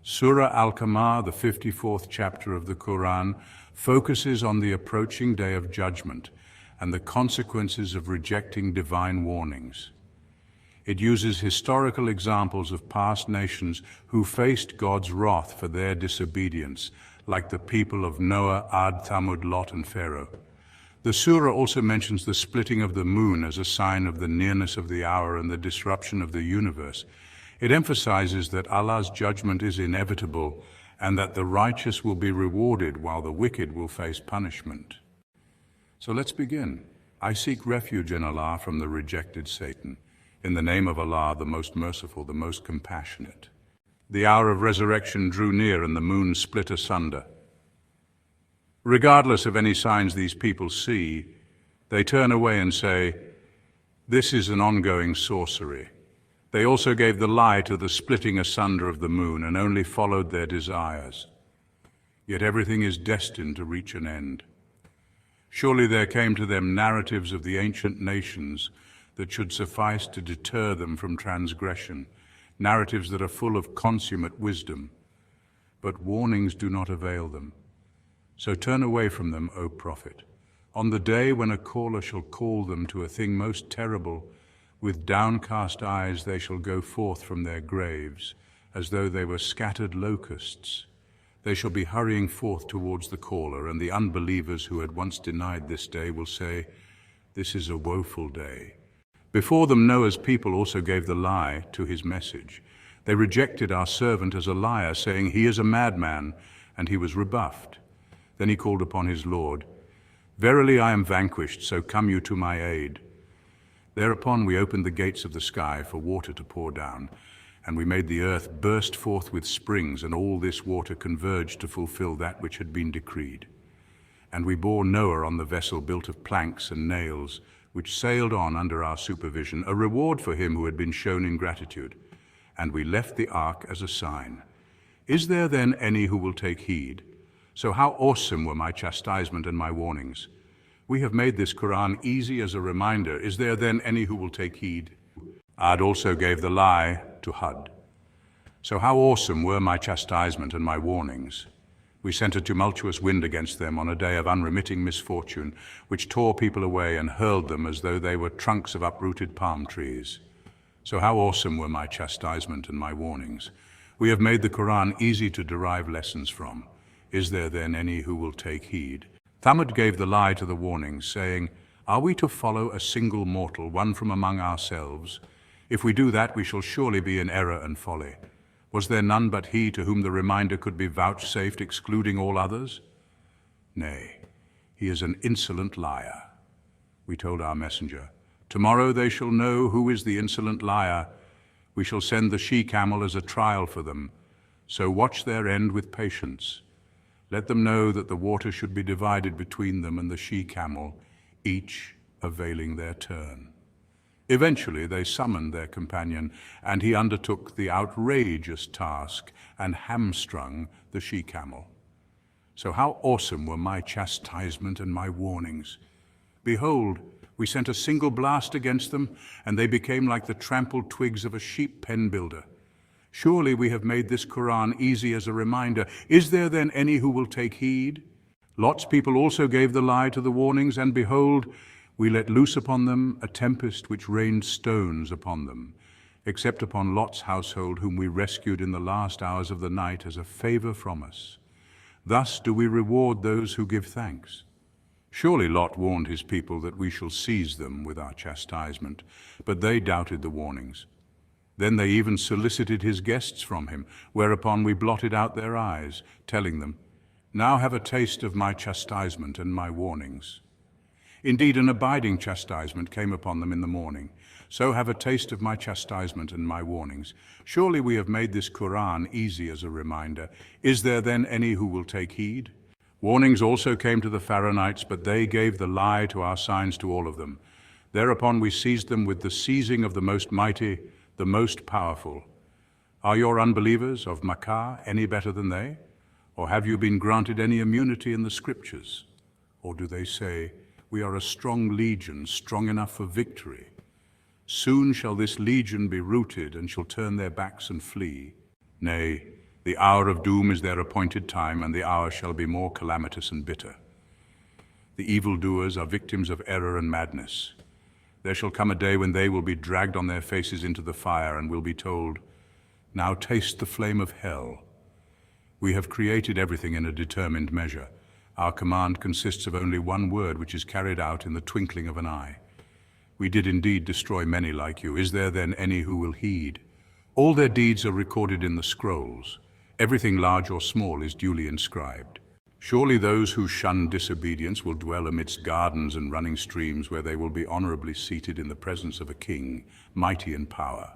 Surah Al-Qamar, the 54th chapter of the Quran, focuses on the approaching day of judgment and the consequences of rejecting divine warnings. It uses historical examples of past nations who faced God's wrath for their disobedience, like the people of Noah, Ad, Thamud, Lot, and Pharaoh. The surah also mentions the splitting of the moon as a sign of the nearness of the hour and the disruption of the universe. It emphasizes that Allah's judgment is inevitable and that the righteous will be rewarded while the wicked will face punishment. So let's begin. I seek refuge in Allah from the rejected Satan. In the name of Allah, the most merciful, the most compassionate. The hour of resurrection drew near and the moon split asunder. Regardless of any signs these people see, they turn away and say, "This is an ongoing sorcery." They also gave the lie to the splitting asunder of the moon and only followed their desires. Yet everything is destined to reach an end. Surely there came to them narratives of the ancient nations that should suffice to deter them from transgression, narratives that are full of consummate wisdom. But warnings do not avail them. So turn away from them, O Prophet. On the day when a caller shall call them to a thing most terrible, with downcast eyes they shall go forth from their graves, as though they were scattered locusts. They shall be hurrying forth towards the caller, and the unbelievers who had once denied this day will say, "This is a woeful day." Before them Noah's people also gave the lie to his message. They rejected our servant as a liar, saying, "He is a madman," and he was rebuffed. Then he called upon his Lord, "Verily I am vanquished, so come you to my aid." Thereupon we opened the gates of the sky for water to pour down, and we made the earth burst forth with springs, and all this water converged to fulfill that which had been decreed. And we bore Noah on the vessel built of planks and nails, which sailed on under our supervision, a reward for him who had been shown ingratitude. And we left the ark as a sign. Is there then any who will take heed? So how awesome were my chastisement and my warnings? We have made this Quran easy as a reminder. Is there then any who will take heed? Ad also gave the lie to Hud. So how awesome were my chastisement and my warnings? We sent a tumultuous wind against them on a day of unremitting misfortune, which tore people away and hurled them as though they were trunks of uprooted palm trees. So how awesome were my chastisement and my warnings? We have made the Quran easy to derive lessons from. Is there then any who will take heed? Thamud gave the lie to the warnings, saying, "Are we to follow a single mortal, one from among ourselves? If we do that, we shall surely be in error and folly. Was there none but he to whom the reminder could be vouchsafed, excluding all others? Nay, he is an insolent liar." We told our messenger, "Tomorrow they shall know who is the insolent liar. We shall send the she-camel as a trial for them. So watch their end with patience. Let them know that the water should be divided between them and the she-camel, each availing their turn." Eventually they summoned their companion, and he undertook the outrageous task and hamstrung the she-camel. So how awesome were my chastisement and my warnings! Behold, we sent a single blast against them, and they became like the trampled twigs of a sheep pen builder. Surely we have made this Quran easy as a reminder. Is there then any who will take heed? Lot's people also gave the lie to the warnings, and behold, we let loose upon them a tempest which rained stones upon them, except upon Lot's household, whom we rescued in the last hours of the night as a favor from us. Thus do we reward those who give thanks. Surely Lot warned his people that we shall seize them with our chastisement, but they doubted the warnings. Then they even solicited his guests from him, whereupon we blotted out their eyes, telling them, "Now have a taste of my chastisement and my warnings." Indeed, an abiding chastisement came upon them in the morning. So have a taste of my chastisement and my warnings. Surely we have made this Quran easy as a reminder. Is there then any who will take heed? Warnings also came to the Pharaonites, but they gave the lie to our signs to all of them. Thereupon we seized them with the seizing of the most mighty, the most powerful. Are your unbelievers of Makkah any better than they? Or have you been granted any immunity in the scriptures? Or do they say, "We are a strong legion, strong enough for victory"? Soon shall this legion be routed and shall turn their backs and flee. Nay, The hour of doom is their appointed time, and the hour shall be more calamitous and bitter. The evildoers are victims of error and madness. There shall come a day when they will be dragged on their faces into the fire and will be told, "Now taste the flame of hell." We have created everything in a determined measure. Our command consists of only one word, which is carried out in the twinkling of an eye. We did indeed destroy many like you. Is there then any who will heed? All their deeds are recorded in the scrolls. Everything large or small is duly inscribed. Surely those who shun disobedience will dwell amidst gardens and running streams, where they will be honorably seated in the presence of a king, mighty in power.